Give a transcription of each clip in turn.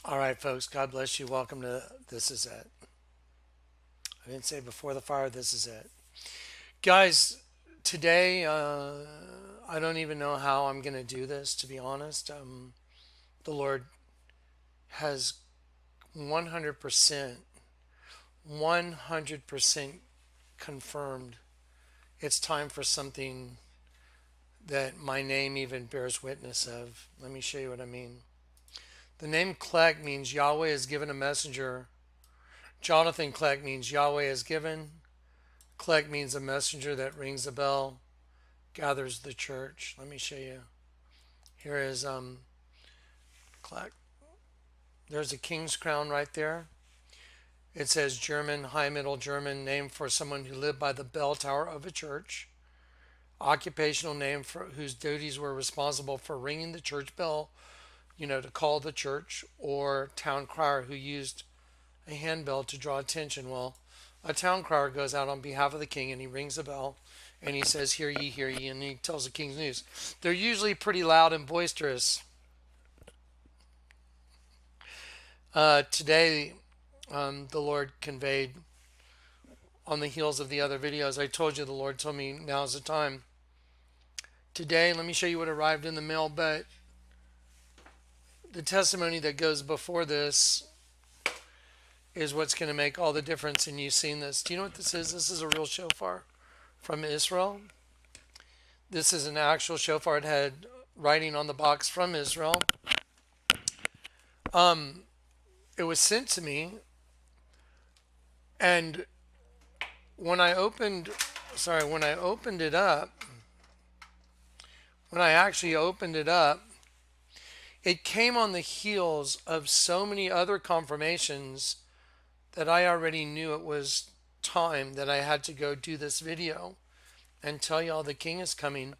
All right, folks. God bless you. Welcome to This Is It. I didn't say before the fire, this is it. Guys, today, I don't even know how I'm going to do this, to be honest. The Lord has 100%, 100% confirmed it's time for something that my name even bears witness of. Let me show you what I mean. The name Kleck means Yahweh has given a messenger. Jonathan Kleck means Yahweh has given. Kleck means a messenger that rings a bell, gathers the church. Let me show you. Here is Kleck. There's a king's crown right there. It says German, High Middle German, name for someone who lived by the bell tower of a church. Occupational name for whose duties were responsible for ringing the church bell, to call the church, or town crier who used a handbell to draw attention. Well, a town crier goes out on behalf of the king and he rings a bell and he says, hear ye, and he tells the king's news. They're usually pretty loud and boisterous. Today, the Lord conveyed on the heels of the other videos. I told you the Lord told me now's the time. Today, let me show you what arrived in the mail, but the testimony that goes before this is what's going to make all the difference. And you've seen this. Do you know what this is? This is a real shofar from Israel. This is an actual shofar. It had writing on the box from Israel. It was sent to me, and when I opened it up, when I actually opened it up, it came on the heels of so many other confirmations that I already knew it was time that I had to go do this video and tell y'all the king is coming.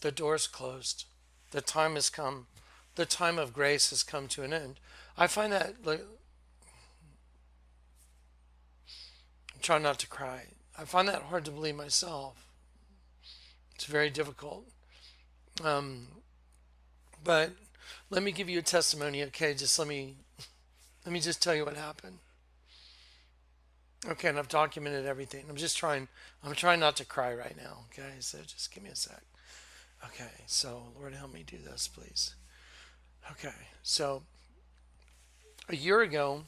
The door's closed. The time has come. The time of grace has come to an end. I find that, I'm trying not to cry. I find that hard to believe myself. It's very difficult. But let me give you a testimony, okay? Just let me just tell you what happened. Okay, and I've documented everything. I'm trying not to cry right now, okay? So just give me a sec. Okay, so Lord help me do this, please. Okay, so a year ago,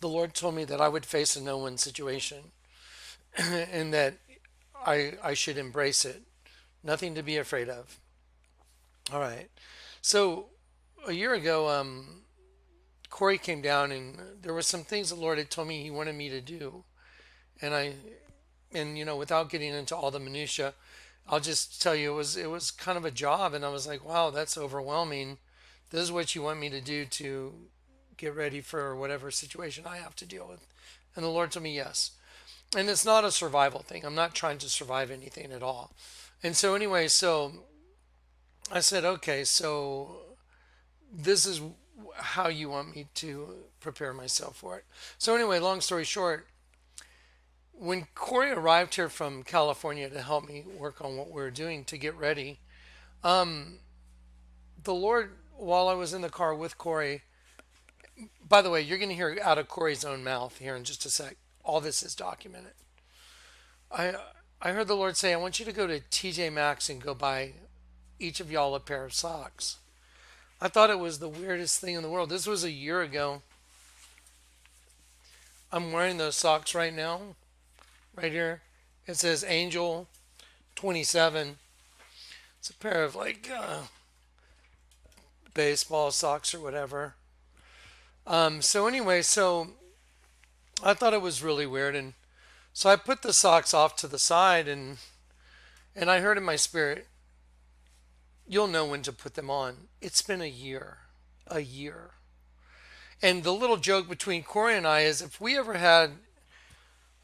the Lord told me that I would face a no-win situation and that I should embrace it. Nothing to be afraid of. All right. So a year ago, Corey came down and there were some things the Lord had told me he wanted me to do. And without getting into all the minutia, I'll just tell you it was kind of a job, and I was like, wow, that's overwhelming. This is what you want me to do to get ready for whatever situation I have to deal with. And the Lord told me yes. And it's not a survival thing. I'm not trying to survive anything at all. And so anyway, so I said, okay, so this is how you want me to prepare myself for it. So anyway, long story short, when Corey arrived here from California to help me work on what we were doing to get ready, the Lord, while I was in the car with Corey, by the way, you're going to hear out of Corey's own mouth here in just a sec. All this is documented. I I heard the Lord say, I want you to go to TJ Maxx and go buy each of y'all a pair of socks. I thought it was the weirdest thing in the world. This was a year ago. I'm wearing those socks right now, right here. It says Angel 27. It's a pair of baseball socks or whatever. So anyway, so I thought it was really weird, and so I put the socks off to the side, and I heard in my spirit, you'll know when to put them on. It's been a year. And the little joke between Corey and I is if we ever had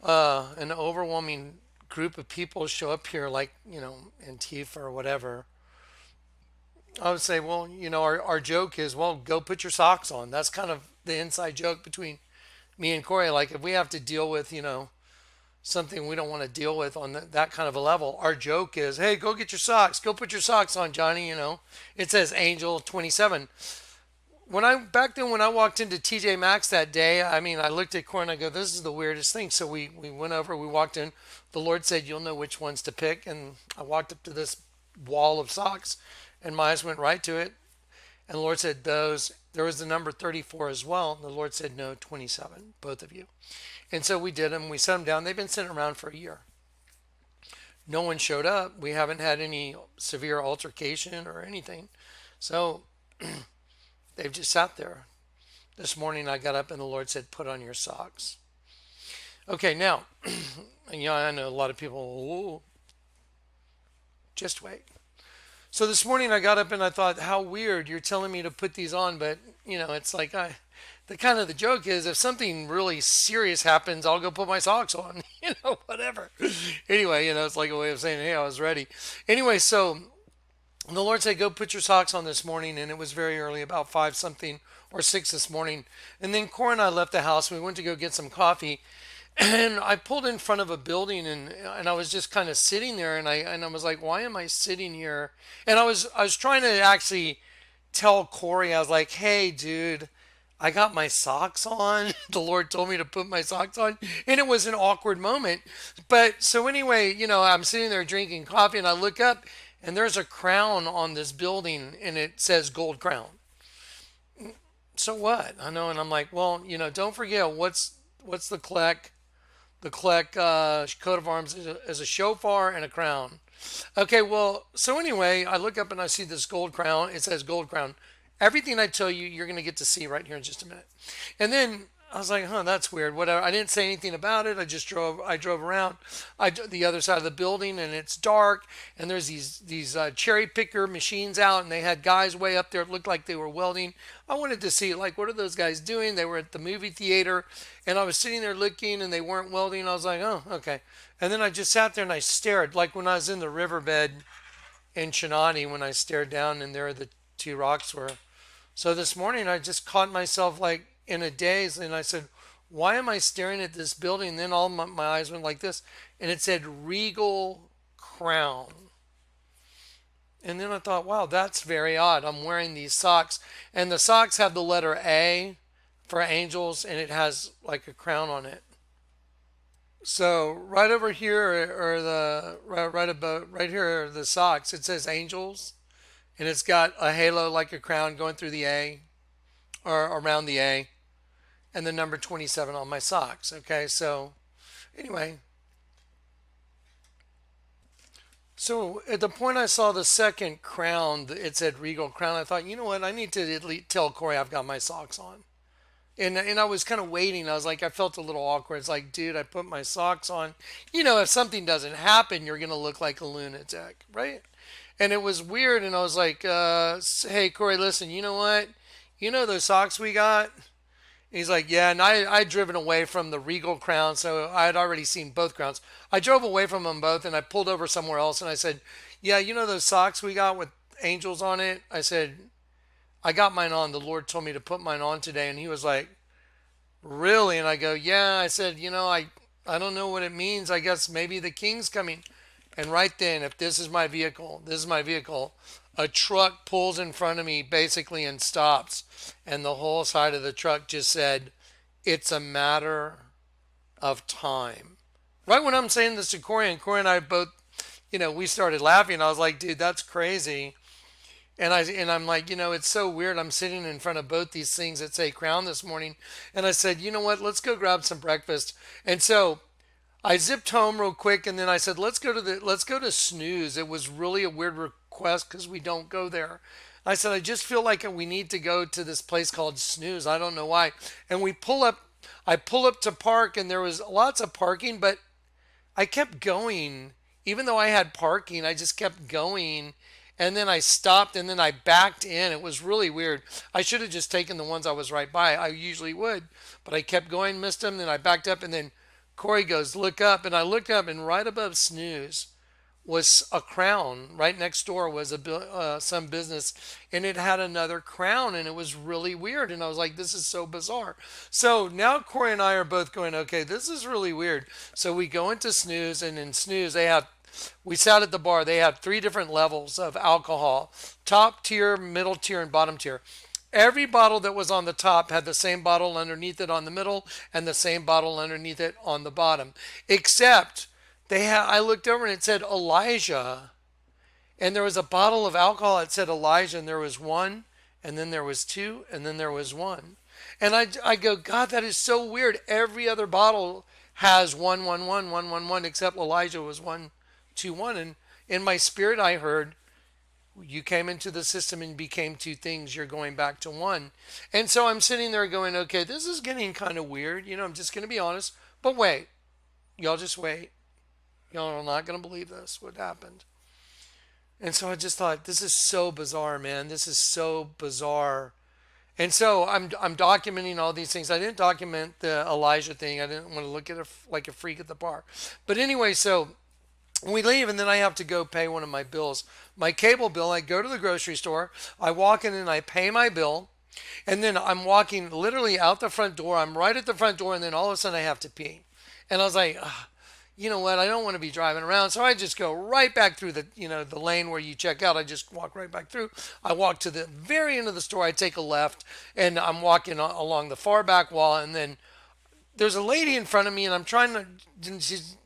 an overwhelming group of people show up here, like, Antifa or whatever, I would say, well, our joke is, well, go put your socks on. That's kind of the inside joke between me and Corey. Like, if we have to deal with, something we don't want to deal with on that kind of a level, our joke is, hey, go get your socks. Go put your socks on, Johnny. It says Angel 27. When I walked into TJ Maxx that day, I mean, I looked at Corey and I go, "This is the weirdest thing." So we went over, we walked in. The Lord said, "You'll know which ones to pick." And I walked up to this wall of socks, and my eyes went right to it. And the Lord said, "Those." There was the number 34 as well. And the Lord said, "No, 27, both of you." And so we did them. We set them down. They've been sitting around for a year. No one showed up. We haven't had any severe altercation or anything. So they've just sat there. This morning I got up and the Lord said, "Put on your socks." Okay, now, I know a lot of people, "Ooh, just wait." So this morning I got up and I thought, how weird, you're telling me to put these on, but it's like the joke is if something really serious happens, I'll go put my socks on, whatever. Anyway, it's like a way of saying, hey, I was ready. Anyway, so the Lord said, go put your socks on this morning. And it was very early, about 5 something or 6 this morning. And then Cora and I left the house. We went to go get some coffee. And I pulled in front of a building and I was just kind of sitting there and I was like, why am I sitting here? And I was trying to actually tell Corey, I was like, hey, dude, I got my socks on. The Lord told me to put my socks on. And it was an awkward moment. But so anyway, I'm sitting there drinking coffee and I look up and there's a crown on this building and it says gold crown. So what? I know. And I'm like, well, don't forget what's the Kleck? The Kleck coat of arms is a shofar and a crown. Okay, well, so anyway, I look up and I see this gold crown. It says gold crown. Everything I tell you, you're going to get to see right here in just a minute. And then I was like, that's weird. Whatever. I didn't say anything about it. I drove around the other side of the building and it's dark and there's these cherry picker machines out and they had guys way up there. It looked like they were welding. I wanted to see like, what are those guys doing? They were at the movie theater and I was sitting there looking and they weren't welding. I was like, oh, okay. And then I just sat there and I stared like when I was in the riverbed in Chinati when I stared down and there the two rocks were. So this morning I just caught myself like in a daze and I said, why am I staring at this building? And then all my eyes went like this and it said Regal Crown. And then I thought, wow, that's very odd. I'm wearing these socks and the socks have the letter A for angels and it has like a crown on it. So right over here or the right above right here are the socks. It says angels and it's got a halo like a crown going through the A or around the A and the number 27 on my socks. Okay, so anyway, so at the point I saw the second crown, it said Regal Crown, I thought, you know what, I need to at least tell Corey I've got my socks on. And I was kind of waiting. I was like, I felt a little awkward. It's like, dude, I put my socks on. If something doesn't happen, you're going to look like a lunatic, right? And it was weird. And I was like, hey, Corey, listen, you know what? You know those socks we got? He's like, yeah, and I'd driven away from the Regal Crown, so I had already seen both crowns. I drove away from them both, and I pulled over somewhere else, and I said, yeah, you know those socks we got with angels on it? I said, I got mine on. The Lord told me to put mine on today, and he was like, really? And I go, yeah. I said, I don't know what it means. I guess maybe the king's coming. And right then, if this is my vehicle, a truck pulls in front of me basically and stops. And the whole side of the truck just said, it's a matter of time. Right when I'm saying this to Corey and I both, we started laughing. I was like, dude, that's crazy. And I'm like, it's so weird. I'm sitting in front of both these things that say crown this morning. And I said, you know what? Let's go grab some breakfast. And so I zipped home real quick and then I said, let's go to Snooze. It was really a weird request because we don't go there. I said, I just feel like we need to go to this place called Snooze. I don't know why. And I pull up to park and there was lots of parking, but I kept going. Even though I had parking, I just kept going. And then I stopped and then I backed in. It was really weird. I should have just taken the ones I was right by. I usually would. But I kept going, missed them. Then I backed up and then Corey goes, look up. And I looked up and right above Snooze was a crown. Right next door was some business. And it had another crown. And it was really weird. And I was like, this is so bizarre. So now Corey and I are both going, okay, this is really weird. So we go into Snooze. And in Snooze, we sat at the bar. They have 3 different levels of alcohol: top tier, middle tier, and bottom tier. every bottle that was on the top had the same bottle underneath it on the middle and the same bottle underneath it on the bottom. Except I looked over and it said Elijah, and there was a bottle of alcohol. It said Elijah, and there was one, and then there was two, and then there was one. And I go, God, that is so weird. Every other bottle has 111, 111, except Elijah was 121. And in my spirit, I heard, you came into the system and became two things. You're going back to one. And so I'm sitting there going, okay, this is getting kind of weird. I'm just going to be honest. But wait, y'all just wait. Y'all are not going to believe this, what happened. And so I just thought, this is so bizarre, man. This is so bizarre. And so I'm documenting all these things. I didn't document the Elijah thing. I didn't want to look at it like a freak at the bar. But anyway, so we leave, and then I have to go pay one of my bills, my cable bill. I go to the grocery store. I walk in and I pay my bill. And then I'm walking literally out the front door. I'm right at the front door, and then all of a sudden I have to pee. And I was like, you know what? I don't want to be driving around. So I just go right back through the lane where you check out. I just walk right back through. I walk to the very end of the store. I take a left, and I'm walking along the far back wall. And then there's a lady in front of me, and I'm trying to, she's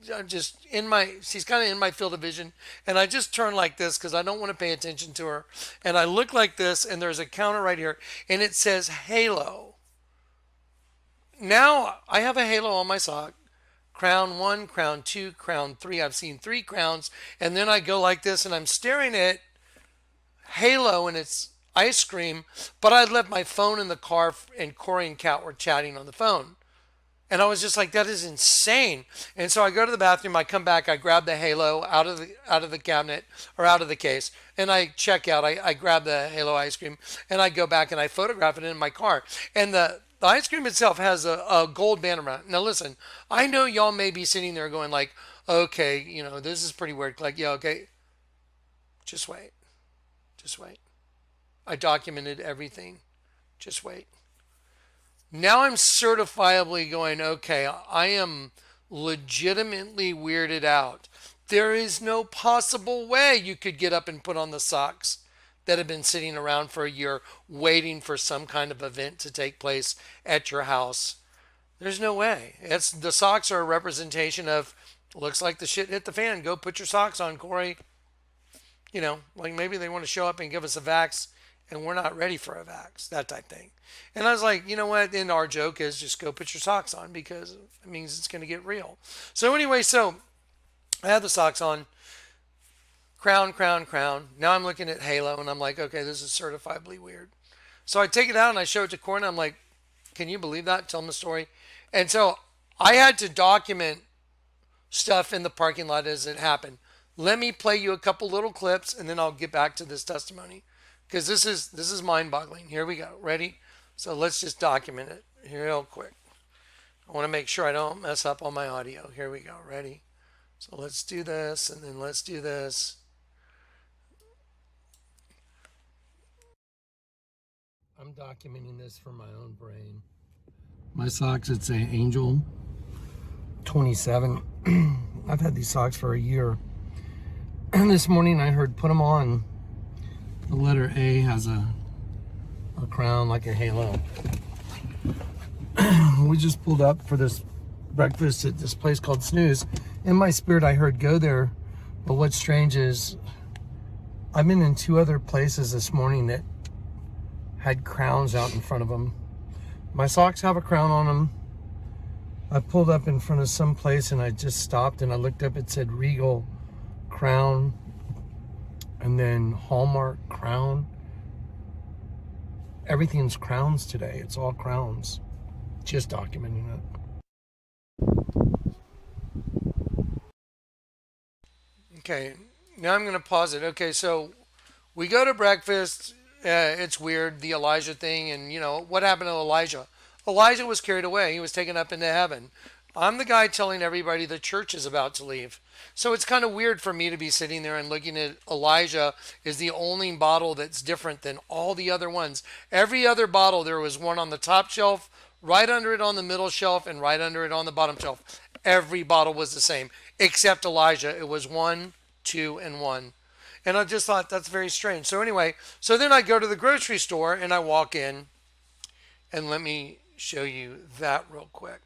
she's kind of in my field of vision. And I just turn like this because I don't want to pay attention to her. And I look like this, and there's a counter right here, and it says Halo. Now I have a halo on my sock. Crown 1, crown 2, crown 3. I've seen 3 crowns. And then I go like this and I'm staring at Halo and it's ice cream. But I'd left my phone in the car and Corey and Kat were chatting on the phone. And I was just like, that is insane. And so I go to the bathroom, I come back, I grab the Halo out of the cabinet or out of the case, and I check out. I grab the Halo ice cream and I go back and I photograph it in my car. And the ice cream itself has a gold band around it. Now listen, I know y'all may be sitting there going like, okay, this is pretty weird. Like, yeah, okay. Just wait. Just wait. I documented everything. Just wait. Now I'm certifiably going, okay, I am legitimately weirded out. There is no possible way you could get up and put on the socks that have been sitting around for a year waiting for some kind of event to take place at your house. There's no way. The socks are a representation of, looks like the shit hit the fan. Go put your socks on, Corey. Like maybe they want to show up and give us a vax and we're not ready for a vax, that type thing. And I was like, you know what? And our joke is just go put your socks on because it means it's going to get real. So anyway, so I had the socks on. Crown, crown, crown. Now I'm looking at Halo and I'm like, okay, this is certifiably weird. So I take it out and I show it to Corey and I'm like, can you believe that? Tell him the story. And so I had to document stuff in the parking lot as it happened. Let me play you a couple little clips and then I'll get back to this testimony because this is mind-boggling. Here we go. Ready? So let's just document it here real quick. I want to make sure I don't mess up on my audio. Here we go. Ready? So let's do this and then let's do this. I'm documenting this for my own brain. My socks, it's an Angel 27. I've had these socks for a year. And this morning I heard put them on. The letter A has a crown like a halo. We just pulled up for this breakfast at this place called Snooze. In my spirit I heard go there. But what's strange is I've been in 2 other places this morning that had crowns out in front of them. My socks have a crown on them. I pulled up in front of some place and I just stopped and I looked up. It said Regal Crown and then Hallmark Crown. Everything's crowns today. It's all crowns. Just documenting it. Okay, now I'm going to pause it. Okay, so we go to breakfast. It's weird, the Elijah thing, and what happened to Elijah? Elijah was carried away. He was taken up into heaven. I'm the guy telling everybody the church is about to leave. So it's kind of weird for me to be sitting there and looking at Elijah is the only bottle that's different than all the other ones. Every other bottle, there was one on the top shelf, right under it on the middle shelf, and right under it on the bottom shelf. Every bottle was the same, except Elijah. It was 1, 2, and 1. And I just thought that's very strange. So anyway, so then I go to the grocery store and I walk in, and let me show you that real quick.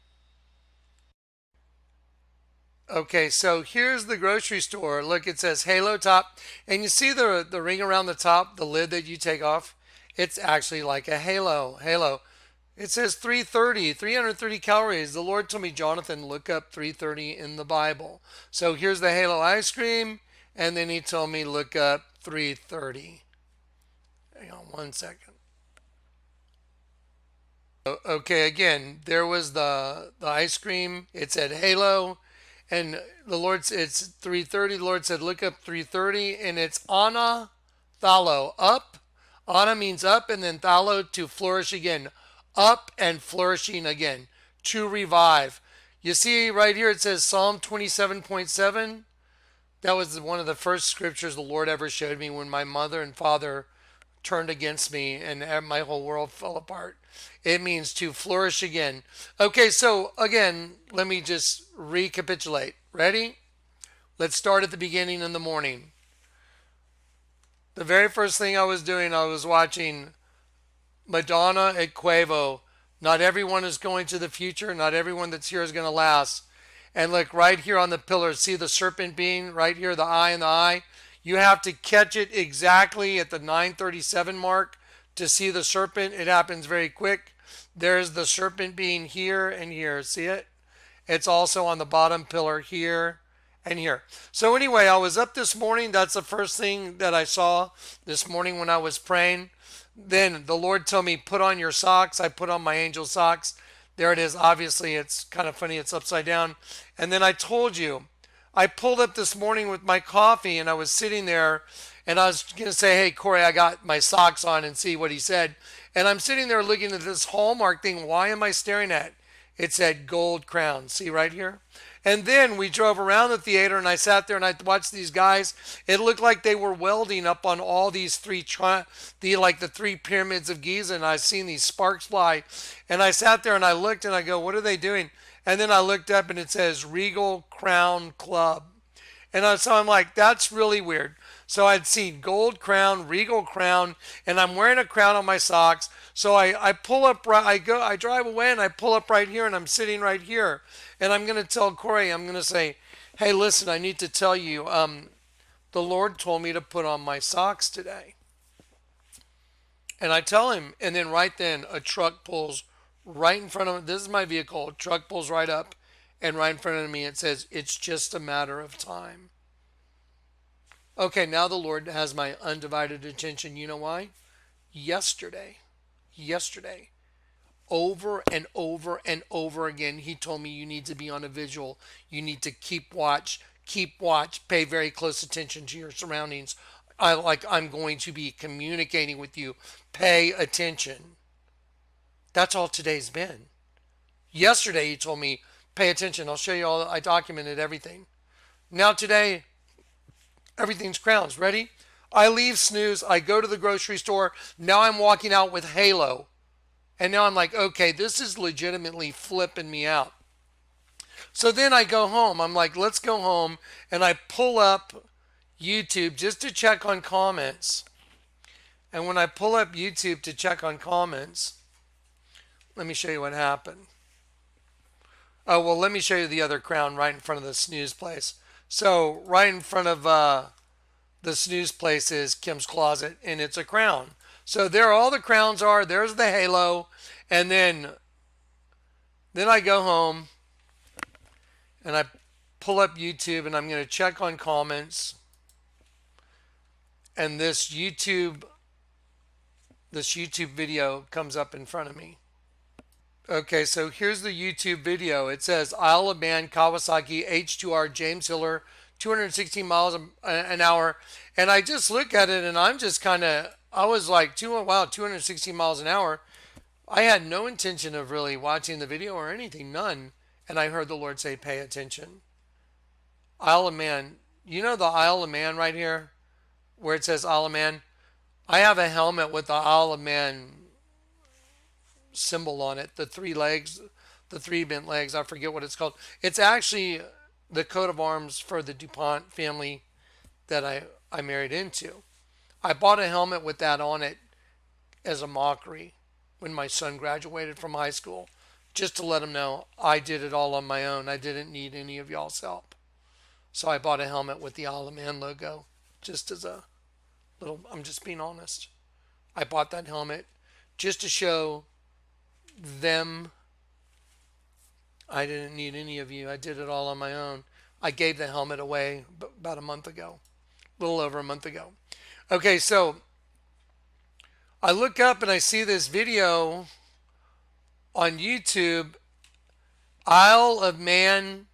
Okay, so here's the grocery store. Look, it says Halo Top. And you see the ring around the top, the lid that you take off? It's actually like a halo. Halo. It says 330 calories. The Lord told me, Jonathan, look up 330 in the Bible. So here's the Halo ice cream. And then he told me, look up 330. Hang on one second. Okay, again, there was the ice cream. It said Halo. And the Lord, it's 330. The Lord said, look up 330. And it's Ana Thalo, up. Ana means up, and then Thalo, to flourish again. Up and flourishing again. To revive. You see right here, it says Psalm 27.7. That was one of the first scriptures the Lord ever showed me when my mother and father turned against me and my whole world fell apart. It means to flourish again. Okay, so again, let me just recapitulate. Ready? Let's start at the beginning in the morning. The very first thing I was doing, I was watching Madonna at Quavo. Not everyone is going to the future. Not everyone that's here is going to last. And look, right here on the pillar, see the serpent being right here, the eye in the eye? You have to catch it exactly at the 9:37 mark to see the serpent. It happens very quick. There's the serpent being here and here. See it? It's also on the bottom pillar here and here. So anyway, I was up this morning. That's the first thing that I saw this morning when I was praying. Then the Lord told me, put on your socks. I put on my angel socks. There it is. Obviously, it's kind of funny. It's upside down. And then I told you, I pulled up this morning with my coffee and I was sitting there and I was going to say, hey, Corey, I got my socks on, and see what he said. And I'm sitting there looking at this Hallmark thing. Why am I staring at? It said gold crown. See right here? And then we drove around the theater and I sat there and I watched these guys. It looked like they were welding up on all these the three pyramids of Giza, and I seen these sparks fly. And I sat there and I looked and I go, what are they doing? And then I looked up and it says Regal Crown Club. And so I'm like, that's really weird. So I'd seen gold crown, regal crown, and I'm wearing a crown on my socks. So I pull up, I drive away and I pull up right here and I'm sitting right here. And I'm going to tell Corey, I'm going to say, hey, listen, I need to tell you, the Lord told me to put on my socks today. And I tell him, and then right then a truck pulls right in front of him. This is my vehicle. A truck pulls right up, and right in front of me it says, it's just a matter of time. Okay, now the Lord has my undivided attention. You know why? Yesterday, over and over and over again, he told me you need to be on a visual. You need to keep watch, pay very close attention to your surroundings. I'm going to be communicating with you. Pay attention. That's all today's been. Yesterday he told me, pay attention. I'll show you all. I documented everything. Now today, everything's crowns. Ready? I leave snooze. I go to the grocery store. Now I'm walking out with Halo. And now I'm like, okay, this is legitimately flipping me out. So then I go home. I'm like, let's go home. And I pull up YouTube just to check on comments. And when I pull up YouTube to check on comments, let me show you what happened. Oh, well, let me show you the other crown right in front of the snooze place. So right in front of the snooze place is Kim's Closet, and it's a crown. So there all the crowns are. There's the halo. And then I go home and I pull up YouTube and I'm going to check on comments. And this YouTube video comes up in front of me. Okay, so here's the YouTube video. It says Isle of Man, Kawasaki, H2R, James Hiller, 216 miles an hour. And I just look at it and I'm just I was like, wow, 216 miles an hour. I had no intention of really watching the video or anything, none. And I heard the Lord say, pay attention. Isle of Man. You know the Isle of Man right here? Where it says Isle of Man? I have a helmet with the Isle of Man symbol on it. The three legs, the three bent legs. I forget what it's called. It's actually the coat of arms for the DuPont family that I I married into. I bought a helmet with that on it as a mockery when my son graduated from high school, just to let him know I did it all on my own. I didn't need any of y'all's help. So I bought a helmet with the Isle of Man logo, just as a little, I'm just being honest. I bought that helmet just to show them I didn't need any of you. I did it all on my own. I gave the helmet away about a month ago, a little over a month ago. Okay, so I look up and I see this video on YouTube, Isle of Man,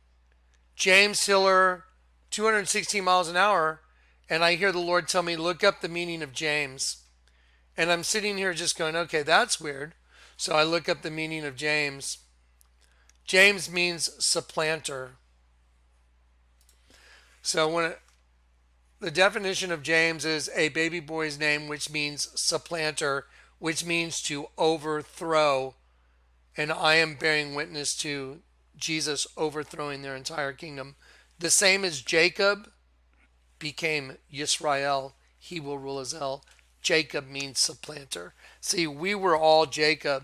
James Hiller, 216 miles an hour. And I hear the Lord tell me, look up the meaning of James. And I'm sitting here just going, okay, that's weird. So I look up the meaning of James. James means supplanter. So the definition of James is a baby boy's name, which means supplanter, which means to overthrow. And I am bearing witness to Jesus overthrowing their entire kingdom. The same as Jacob became Yisrael. He will rule as El. Jacob means supplanter. See, we were all Jacob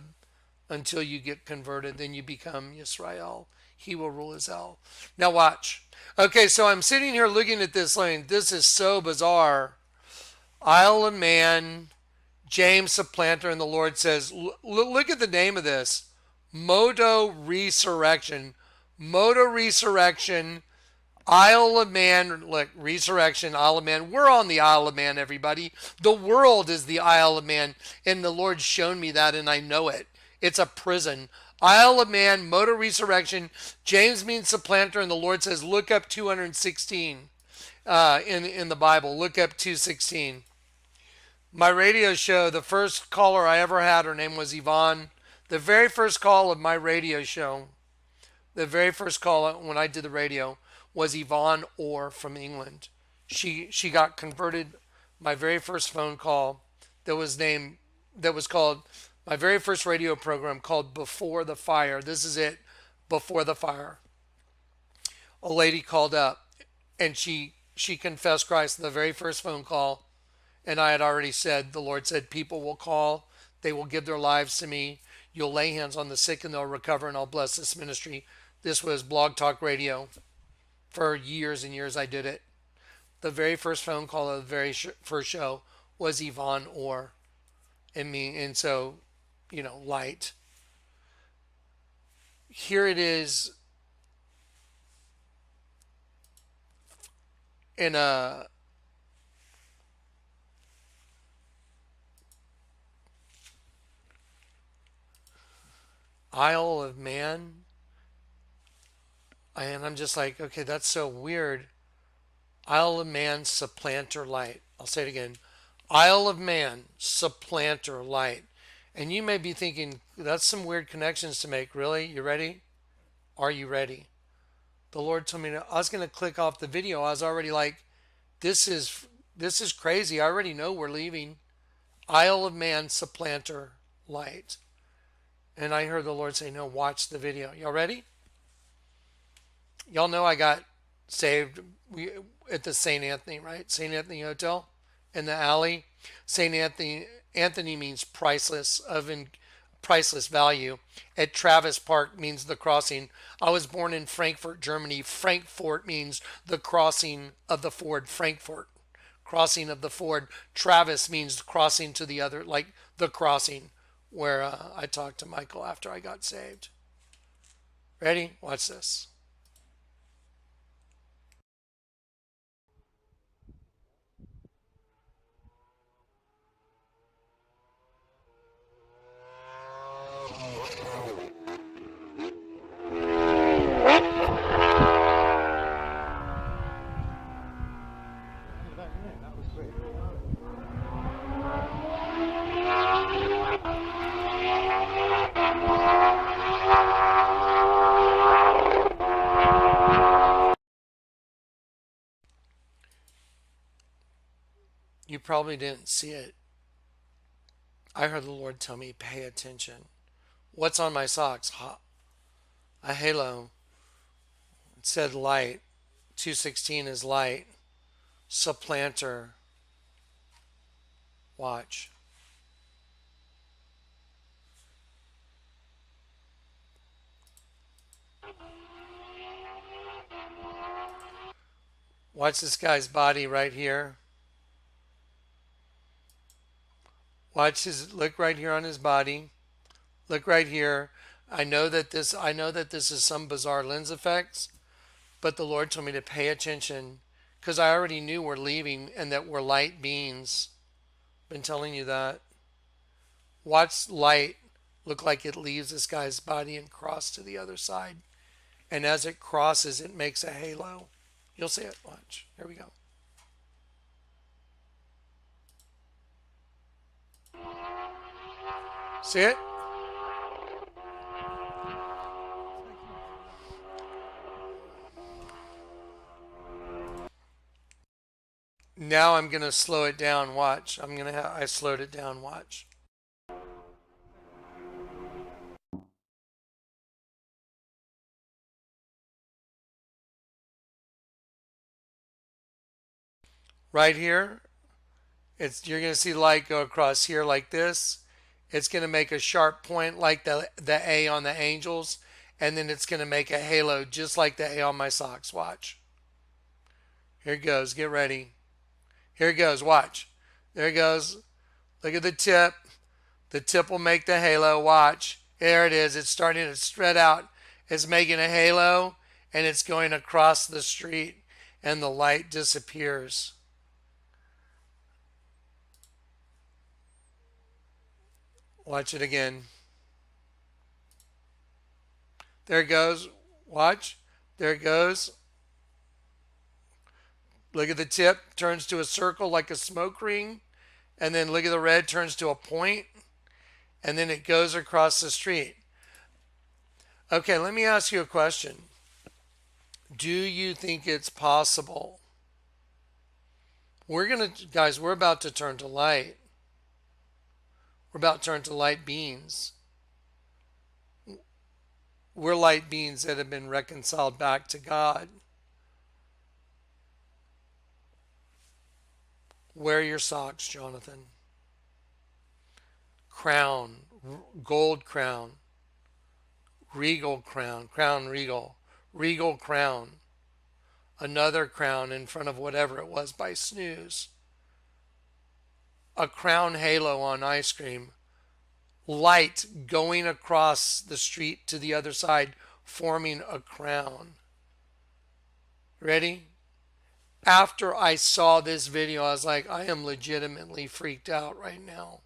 until you get converted. Then you become Yisrael. He will rule as El. Now watch. Okay, so I'm sitting here looking at this line. This is so bizarre. Isle of Man, James supplanter, and the Lord says, look at the name of this. Modo Resurrection. Modo Resurrection. Isle of Man, look, Resurrection, Isle of Man. We're on the Isle of Man, everybody. The world is the Isle of Man, and the Lord's shown me that, and I know it. It's a prison. Isle of Man, Modo Resurrection. James means supplanter, and the Lord says, look up 216 in the Bible. Look up 216. My radio show, the first caller I ever had, her name was Yvonne. The very first call of my radio show, the very first call when I did the radio, was Yvonne Orr from England. She got converted. My very first phone call that was called my very first radio program called Before the Fire. This is it, Before the Fire. A lady called up and she confessed Christ in the very first phone call. And I had already said, the Lord said, people will call, they will give their lives to me. You'll lay hands on the sick and they'll recover, and I'll bless this ministry. This was Blog Talk Radio. For years and years I did it. The very first phone call of the very first show was Yvonne Orr and me. And so, light. Here it is in a Isle of Man. And I'm just like, okay, that's so weird. Isle of Man, supplanter light. I'll say it again. Isle of Man, supplanter light. And you may be thinking, that's some weird connections to make. Really? You ready? Are you ready? The Lord told me I was going to click off the video. I was already like, this is crazy. I already know we're leaving. Isle of Man, supplanter light. And I heard the Lord say, no, watch the video. Y'all ready? Y'all know I got saved at the St. Anthony, right? St. Anthony Hotel in the alley. St. Anthony means priceless, priceless value. At Travis Park means the crossing. I was born in Frankfurt, Germany. Frankfurt means the crossing of the ford. Frankfurt, crossing of the ford. Travis means crossing to the other, like the crossing where I talked to Michael after I got saved. Ready? Watch this. You probably didn't see it. I heard the Lord tell me, pay attention. What's on my socks? A halo. It said light. 216 is light. supplanter. Watch. Watch this guy's body right here. Watch his, look right here on his body. Look right here. I know that this is some bizarre lens effects, but the Lord told me to pay attention because I already knew we're leaving and that we're light beings. Been telling you that. Watch light look like it leaves this guy's body and cross to the other side. And as it crosses, it makes a halo. You'll see it. Watch. Here we go. See it? Now I'm going to slow it down. Watch. I slowed it down. Watch. Right here, you're going to see light go across here like this. It's going to make a sharp point like the A on the angels, and then it's going to make a halo just like the A on my socks. Watch. Here it goes. Get ready. Here it goes. Watch. There it goes. Look at the tip. The tip will make the halo. Watch. There it is. It's starting to spread out. It's making a halo, and it's going across the street, and the light disappears. Watch it again. There it goes. Watch. There it goes. Look at the tip. Turns to a circle like a smoke ring. And then look at the red. Turns to a point. And then it goes across the street. Okay, let me ask you a question. Do you think it's possible? Guys, we're about to turn to light. We're about to turn to light beings. We're light beings that have been reconciled back to God. Wear your socks, Jonathan. Crown, gold crown, regal crown, crown regal, regal crown. Another crown in front of whatever it was by snooze. A crown halo on ice cream. Light going across the street to the other side, forming a crown. Ready? After I saw this video, I was like, I am legitimately freaked out right now.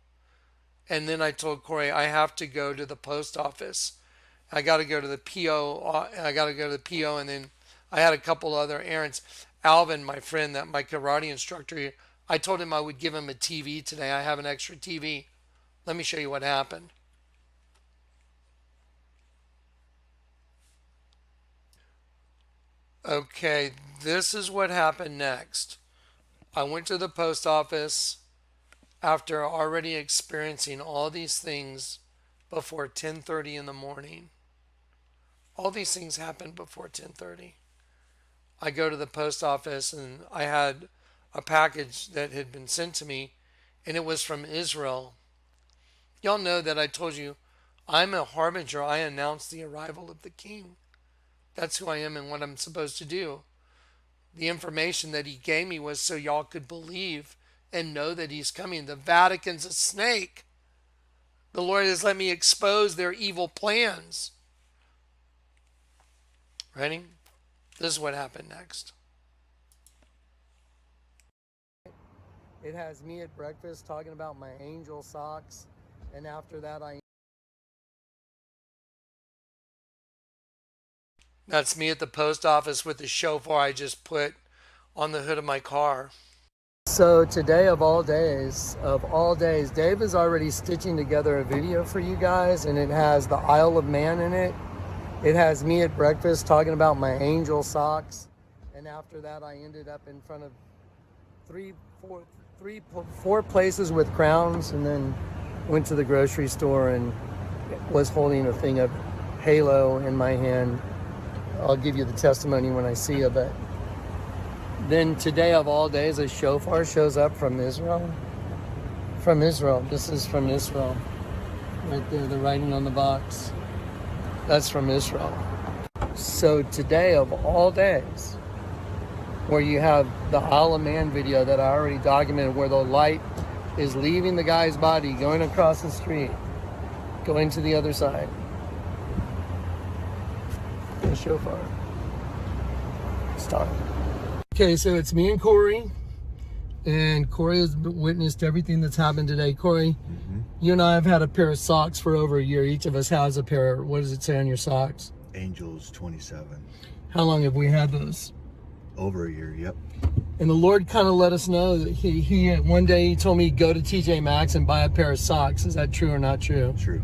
And then I told Corey, I have to go to the post office. I got to go to the PO. And then I had a couple other errands. Alvin, my friend, my karate instructor, I told him I would give him a TV today. I have an extra TV. Let me show you what happened. Okay, this is what happened next. I went to the post office after already experiencing all these things before 10:30 in the morning. All these things happened before 10:30. I go to the post office and I had a package that had been sent to me, and it was from Israel. Y'all know that I told you I'm a harbinger. I announce the arrival of the king. That's who I am and what I'm supposed to do. The information that he gave me was so y'all could believe and know that he's coming. The Vatican's a snake. The Lord has let me expose their evil plans. Ready? This is what happened next. It has me at breakfast talking about my angel socks. And after that, That's me at the post office with the shofar I just put on the hood of my car. So today of all days, Dave is already stitching together a video for you guys, and it has the Isle of Man in it. It has me at breakfast talking about my angel socks. And after that, I ended up in front of four places with crowns, and then went to the grocery store and was holding a thing of Halo in my hand. I'll give you the testimony when I see it, but then today of all days, a shofar shows up from Israel. From Israel. This is from Israel. Right there, the writing on the box. That's from Israel. So today of all days, where you have the Isle of Man video that I already documented, where the light is leaving the guy's body, going across the street, going to the other side. The shofar. Stop. Okay, so it's me and Corey. And Corey has witnessed everything that's happened today. Corey, you and I have had a pair of socks for over a year. Each of us has a pair. What does it say on your socks? Angels 27. How long have we had those? Over a year, yep. And the Lord kind of let us know that he one day he told me go to TJ Maxx and buy a pair of socks. Is that true or not true? True.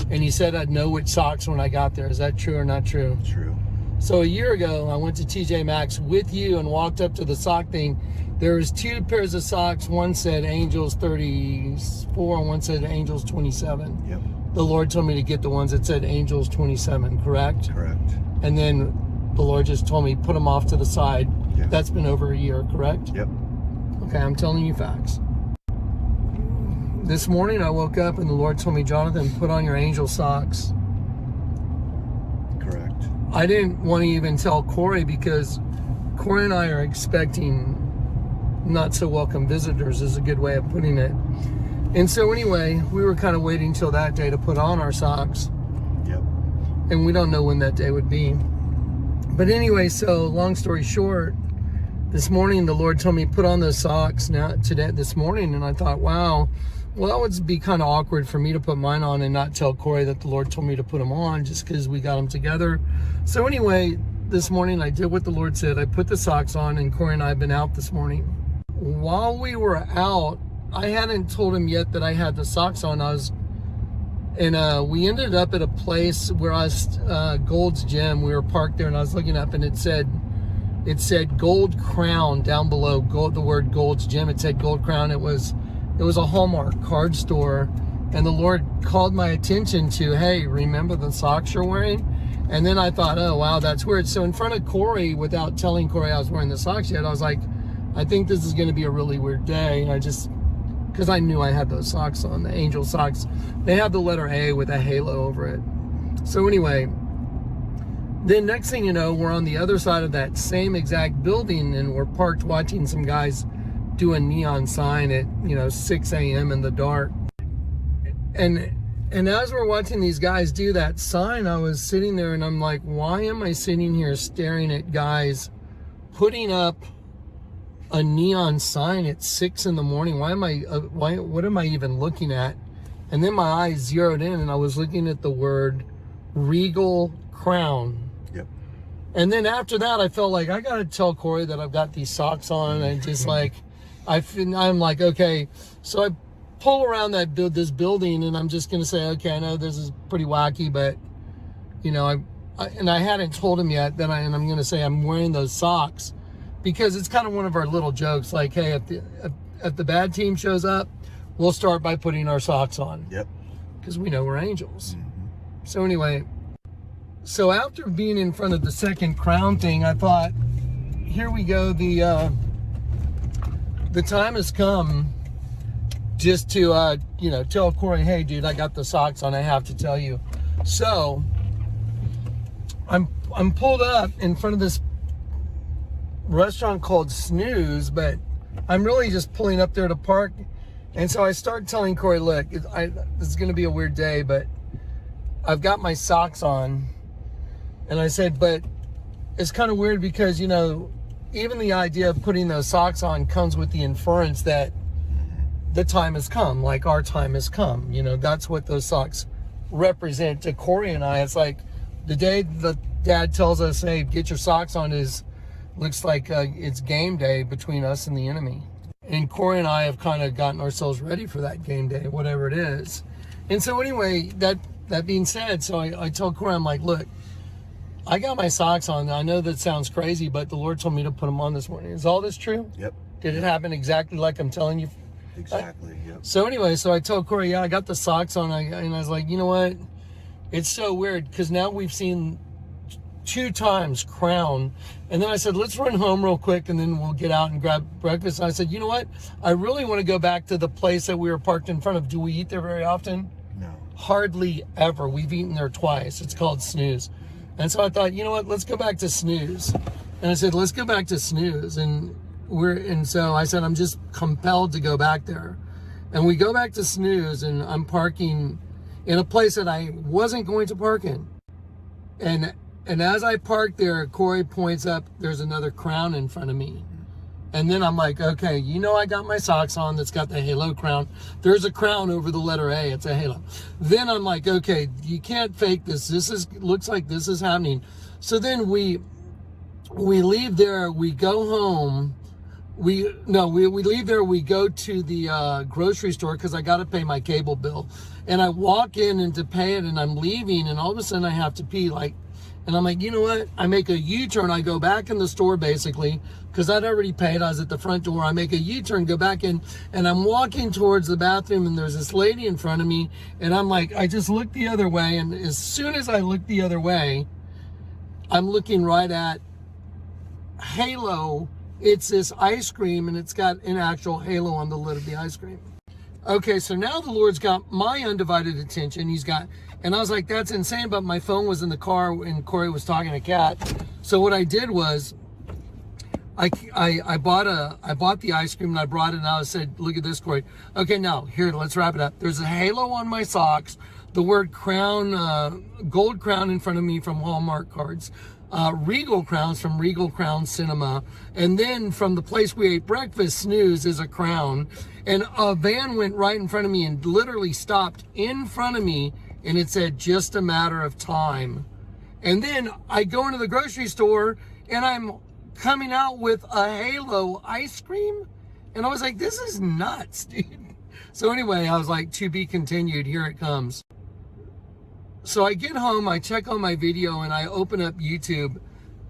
And he said I'd know which socks when I got there. Is that true or not true? True. So a year ago, I went to TJ Maxx with you and walked up to the sock thing. There was 2 pairs of socks. One said Angels 34 and one said Angels 27. Yep. The Lord told me to get the ones that said Angels 27, correct? Correct. And then the Lord just told me put them off to the side. Yep. That's been over a year, correct? Yep. Okay, I'm telling you facts. This morning I woke up and the Lord told me, Jonathan, put on your angel socks. Correct. I didn't want to even tell Corey because Corey and I are expecting not so welcome visitors is a good way of putting it. And so anyway, we were kind of waiting till that day to put on our socks. Yep. And we don't know when that day would be. But anyway, so long story short, this morning the Lord told me put on those socks this morning, and I thought, wow, well, that would be kind of awkward for me to put mine on and not tell Corey that the Lord told me to put them on just because we got them together. So anyway, this morning I did what the Lord said. I put the socks on, and Corey and I have been out this morning. While we were out, I hadn't told him yet that I had the socks on. We ended up at a place where I was, Gold's Gym. We were parked there, and I was looking up, and it said Gold Crown down below. The word Gold's Gym. It said Gold Crown. It was a Hallmark card store, and the Lord called my attention to, hey, remember the socks you're wearing? And then I thought, oh wow, that's weird. So in front of Corey, without telling Corey I was wearing the socks yet, I was like, I think this is going to be a really weird day. And because I knew I had those socks on, the angel socks. They have the letter A with a halo over it. So anyway, then next thing you know, we're on the other side of that same exact building, and we're parked watching some guys do a neon sign at 6 a.m. in the dark. And as we're watching these guys do that sign, I was sitting there and I'm like, why am I sitting here staring at guys putting up a neon sign at 6 in the morning? What am I even looking at? And then my eyes zeroed in and I was looking at the word Regal Crown. Yep. And then after that, I felt like I got to tell Corey that I've got these socks on, and just like, I'm like, okay. So I pull around this building, and I'm just going to say, okay, I know this is pretty wacky, but I hadn't told him yet that I'm going to say I'm wearing those socks. Because it's kind of one of our little jokes, like, hey, if the bad team shows up, we'll start by putting our socks on. Yep. Because we know we're angels. So anyway, so after being in front of the second crown thing, I thought, here we go. The time has come just to tell Corey, hey, dude, I got the socks on. I have to tell you. So I'm pulled up in front of this restaurant called Snooze, but I'm really just pulling up there to park. And so I start telling Corey, look, this is going to be a weird day, but I've got my socks on. And I said, but it's kind of weird because, even the idea of putting those socks on comes with the inference that the time has come, like our time has come. That's what those socks represent to Corey and I. It's like the day the dad tells us, hey, get your socks on, looks like it's game day between us and the enemy. And Corey and I have kind of gotten ourselves ready for that game day, whatever it is. And so anyway, that being said, so I told Corey, I'm like, look, I got my socks on. I know that sounds crazy, but the Lord told me to put them on this morning. Is all this true? Yep. Did it happen exactly like I'm telling you? Exactly, yep. So anyway, so I told Corey, yeah, I got the socks on. And I was like, you know what? It's so weird because now we've seen 2 times crown. And then I said, let's run home real quick and then we'll get out and grab breakfast. And I said, you know what? I really want to go back to the place that we were parked in front of. Do we eat there very often? No. Hardly ever. We've eaten there twice. It's called Snooze. And so I thought, you know what? Let's go back to Snooze. And I said, let's go back to Snooze. And so I said, I'm just compelled to go back there. And we go back to Snooze, and I'm parking in a place that I wasn't going to park in. And as I park there, Corey points up, there's another crown in front of me. And then I'm like, okay, you know, I got my socks on that's got the halo crown. There's a crown over the letter A. It's a halo. Then I'm like, okay, you can't fake this. Looks like this is happening. So then we leave there. We go home. We leave there. We go to the grocery store because I got to pay my cable bill. And I walk in and to pay it, and I'm leaving, and all of a sudden I have to pee. And I'm like, you know what? I make a U-turn. I go back in the store basically because I'd already paid. I was at the front door. I make a U-turn, go back in, and I'm walking towards the bathroom, and there's this lady in front of me, and I'm like, I just look the other way, and as soon as I look the other way, I'm looking right at Halo. It's this ice cream, and it's got an actual halo on the lid of the ice cream. Okay, so now the Lord's got my undivided attention. And I was like, that's insane, but my phone was in the car and Corey was talking to Kat. So what I did was I bought the ice cream and I brought it, and I said, look at this, Corey. Okay, now here, let's wrap it up. There's a halo on my socks, the word crown, gold crown in front of me from Hallmark cards. Regal crowns from Regal Crown Cinema, and then from the place we ate breakfast, Snooze, is a crown, and a van went right in front of me and literally stopped in front of me, and it said just a matter of time. And then I go into the grocery store and I'm coming out with a Halo ice cream, and I was like, this is nuts, dude. So anyway, I was like, to be continued, here it comes. So I get home, I check on my video, and I open up YouTube,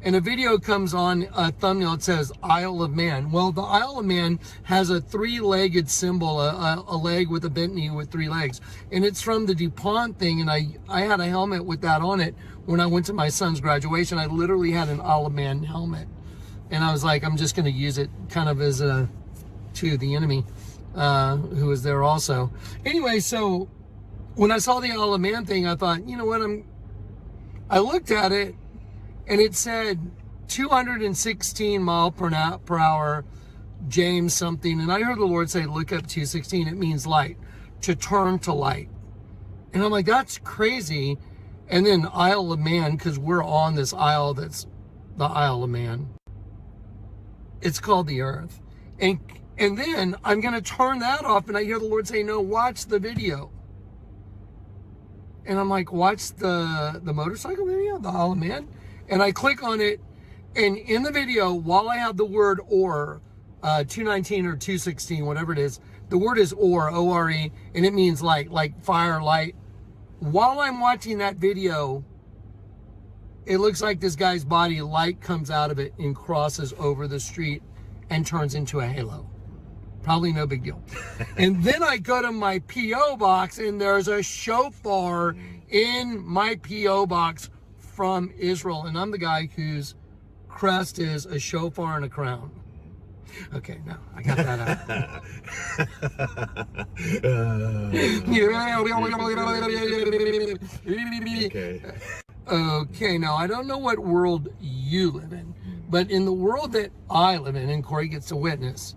and a video comes on, a thumbnail, it says Isle of Man. Well, the Isle of Man has a 3-legged symbol, a leg with a bent knee with 3 legs. And it's from the DuPont thing, and I had a helmet with that on it when I went to my son's graduation. I literally had an Isle of Man helmet. And I was like, I'm just going to use it kind of as to the enemy who was there also. Anyway, so when I saw the Isle of Man thing, I thought, you know what, I looked at it, and it said 216 mile per hour, James something, and I heard the Lord say, look up 216, it means light, to turn to light. And I'm like, that's crazy. And then Isle of Man, because we're on this isle that's the Isle of Man. It's called the earth. And then I'm going to turn that off, and I hear the Lord say, no, watch the video. And I'm like, watch the motorcycle video, the Isle of Man? And I click on it, and in the video, while I have the word or, 219 or 216, whatever it is, the word is or, O-R-E, and it means light, like fire, light. While I'm watching that video, it looks like this guy's body, light comes out of it and crosses over the street and turns into a halo. Probably no big deal. And then I go to my P.O. box, and there's a shofar in my P.O. box from Israel. And I'm the guy whose crest is a shofar and a crown. Okay, now I got that out. Okay, now I don't know what world you live in, but in the world that I live in, and Corey gets to witness,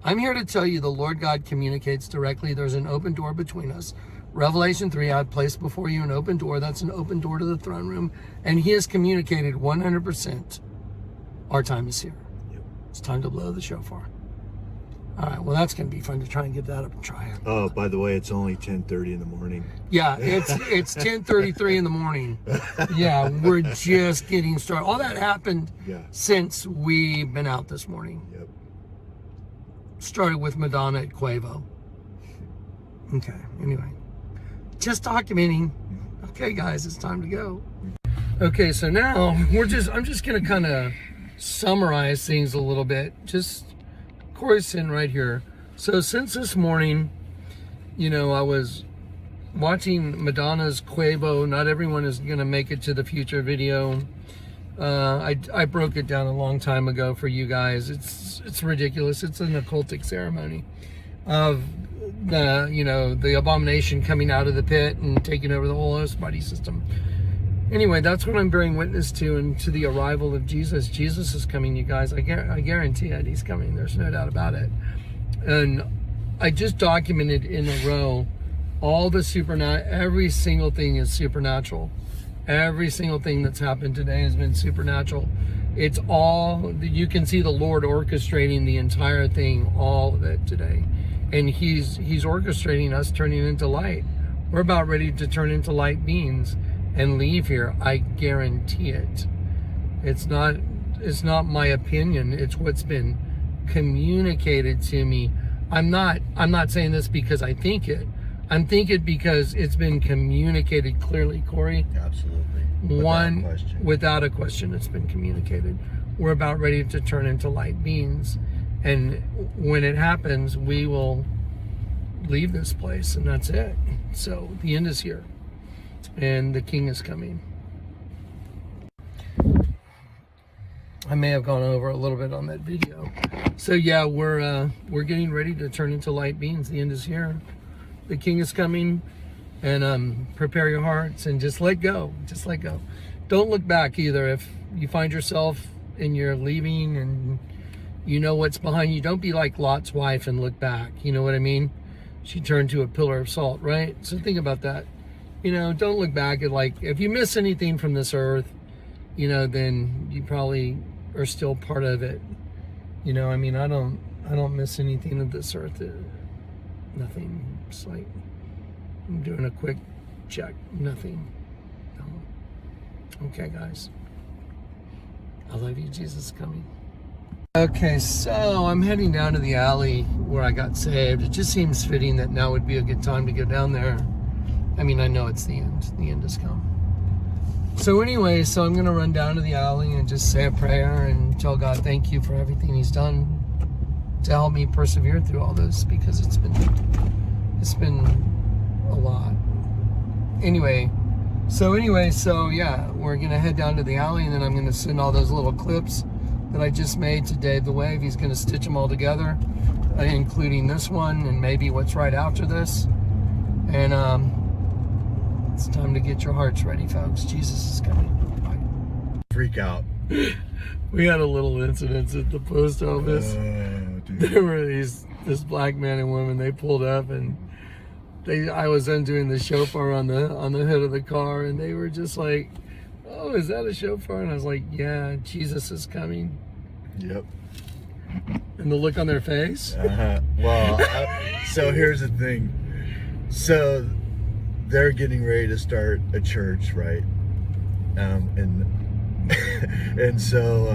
I'm here to tell you the Lord God communicates directly. There's an open door between us. Revelation 3, I've placed before you an open door. That's an open door to the throne room. And he has communicated 100%. Our time is here. Yep. It's time to blow the shofar. All right, well, that's going to be fun to try and get that up and try it. Oh, by the way, it's only 10:30 in the morning. Yeah, it's 10:33 in the morning. Yeah, we're just getting started. All that happened since we've been out this morning. Yep. Started with Madonna at Quavo. Okay, anyway. Just documenting. Okay, guys, it's time to go. Okay, so now I'm just going to kind of summarize things a little bit. Corey's sitting right here. So since this morning, I was watching Madonna's Quavo. Not everyone is going to make it to the future video. I broke it down a long time ago for you guys. It's ridiculous. It's an occultic ceremony of the abomination coming out of the pit and taking over the whole host body system. Anyway, that's what I'm bearing witness to, and to the arrival of Jesus. Jesus is coming, you guys. I guarantee it. He's coming. There's no doubt about it. And I just documented in a row all the supernatural. Every single thing is supernatural. Every single thing that's happened today has been supernatural. It's all, you can see the Lord orchestrating the entire thing, all of it today. And he's orchestrating us turning into light. We're about ready to turn into light beings and leave here. I guarantee it. It's not my opinion. It's what's been communicated to me. I'm not saying this because I think it. I'm thinking because it's been communicated clearly, Corey. Absolutely. Without a question, it's been communicated. We're about ready to turn into light beings. And when it happens, we will leave this place, and that's it. So the end is here, and the King is coming. I may have gone over a little bit on that video. So yeah, we're getting ready to turn into light beings. The end is here. The King is coming, and prepare your hearts and just let go. Just let go. Don't look back either. If you find yourself and you're leaving and you know what's behind you, don't be like Lot's wife and look back. You know what I mean? She turned to a pillar of salt, right? So think about that. Don't look back at, like, if you miss anything from this earth, then you probably are still part of it. I don't miss anything of this earth. Nothing. It's like I'm doing a quick check. Nothing. No. Okay, guys. I love you. Jesus is coming. Okay, so I'm heading down to the alley where I got saved. It just seems fitting that now would be a good time to go down there. I know it's the end. The end has come. So anyway, I'm going to run down to the alley and just say a prayer and tell God thank you for everything he's done to help me persevere through all this, because it's been a lot. Anyway, yeah, we're going to head down to the alley, and then I'm going to send all those little clips that I just made to Dave the Wave. He's going to stitch them all together, including this one and maybe what's right after this. And it's time to get your hearts ready, folks. Jesus is coming. Bye. Freak out. We had a little incident at the post office. There were this black man and woman. They pulled up, and I was undoing the shofar on the hood of the car, and they were just like, "Oh, is that a shofar?" And I was like, "Yeah, Jesus is coming." Yep. And the look on their face. Well, so here's the thing. So they're getting ready to start a church, right? And so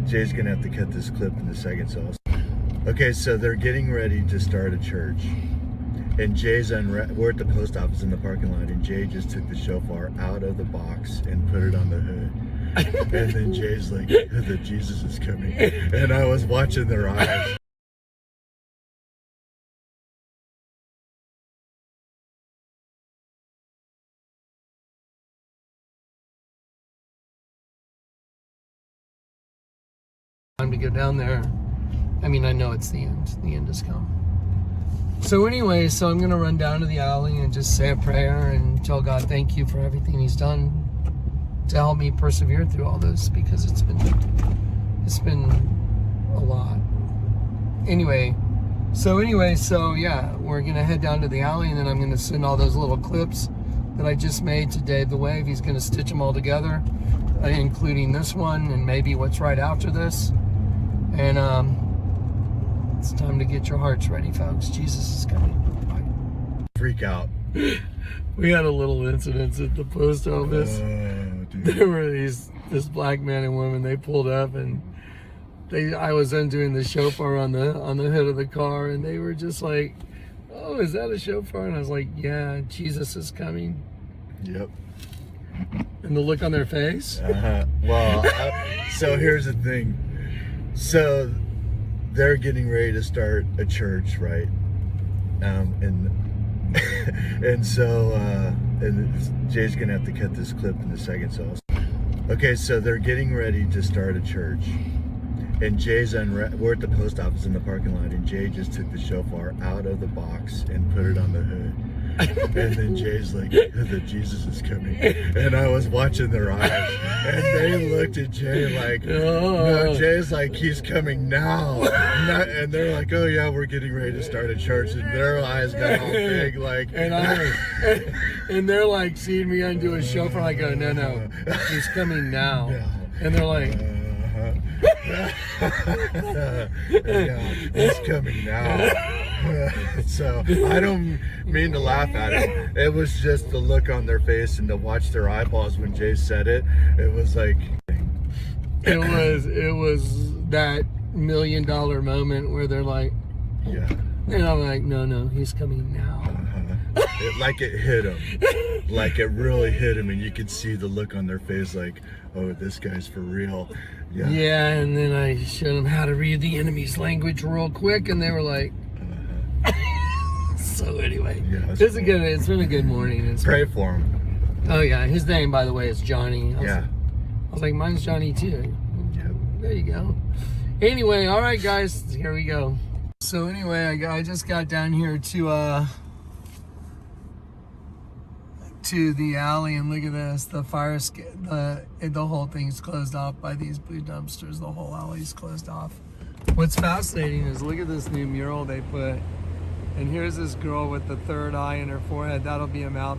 Jay's gonna have to cut this clip in a second. Okay, so they're getting ready to start a church, and we're at the post office in the parking lot, and Jay just took the shofar out of the box and put it on the hood. And then Jay's like, "The Jesus is coming," and I was watching their eyes. Time to go down there. I know it's the end. The end has come. So anyway, I'm going to run down to the alley and just say a prayer and tell God thank you for everything he's done to help me persevere through all this, because it's been a lot. Anyway, yeah, we're going to head down to the alley, and then I'm going to send all those little clips that I just made to Dave the Wave. He's going to stitch them all together, including this one and maybe what's right after this. And it's time to get your hearts ready, folks. Jesus is coming. Bye. Freak out. We had a little incident at the post office. There were this black man and woman. They pulled up, and I was undoing the shofar on the hood of the car, and they were just like, "Oh, is that a shofar?" And I was like, "Yeah, Jesus is coming." Yep. And the look on their face. Well, so here's the thing. So they're getting ready to start a church, right? And so Jay's gonna have to cut this clip in a second. Okay, so they're getting ready to start a church. And we're at the post office in the parking lot, and Jay just took the shofar out of the box and put it on the hood. And then Jay's like, the Jesus is coming. And I was watching their eyes, and they looked at Jay like, no, Jay's like, he's coming now. And they're like, oh yeah, we're getting ready to start a church. And their eyes got all big, like. And they're like seeing me undo a shofar. I go, no, he's coming now. And they're like, yeah, he's coming now. So I don't mean to laugh at it. It was just the look on their face and to watch their eyeballs when Jay said it. It was like it was that $1 million moment where they're like, yeah. And I'm like, no, he's coming now. Like it hit him. Like it really hit him, and you could see the look on their face like, oh, this guy's for real. Yeah, and then I showed them how to read the enemy's language real quick, and they were like, So anyway, it's been a good morning. Pray for him. Oh yeah, his name, by the way, is Johnny. I was like, mine's Johnny too. Yeah. There you go. Anyway, all right, guys, here we go. So anyway, I just got down here to the alley, and look at this. The fire the whole thing's closed off by these blue dumpsters. The whole alley's closed off. What's fascinating is look at this new mural they put. And here's this girl with the third eye in her forehead. That'll be a mouth.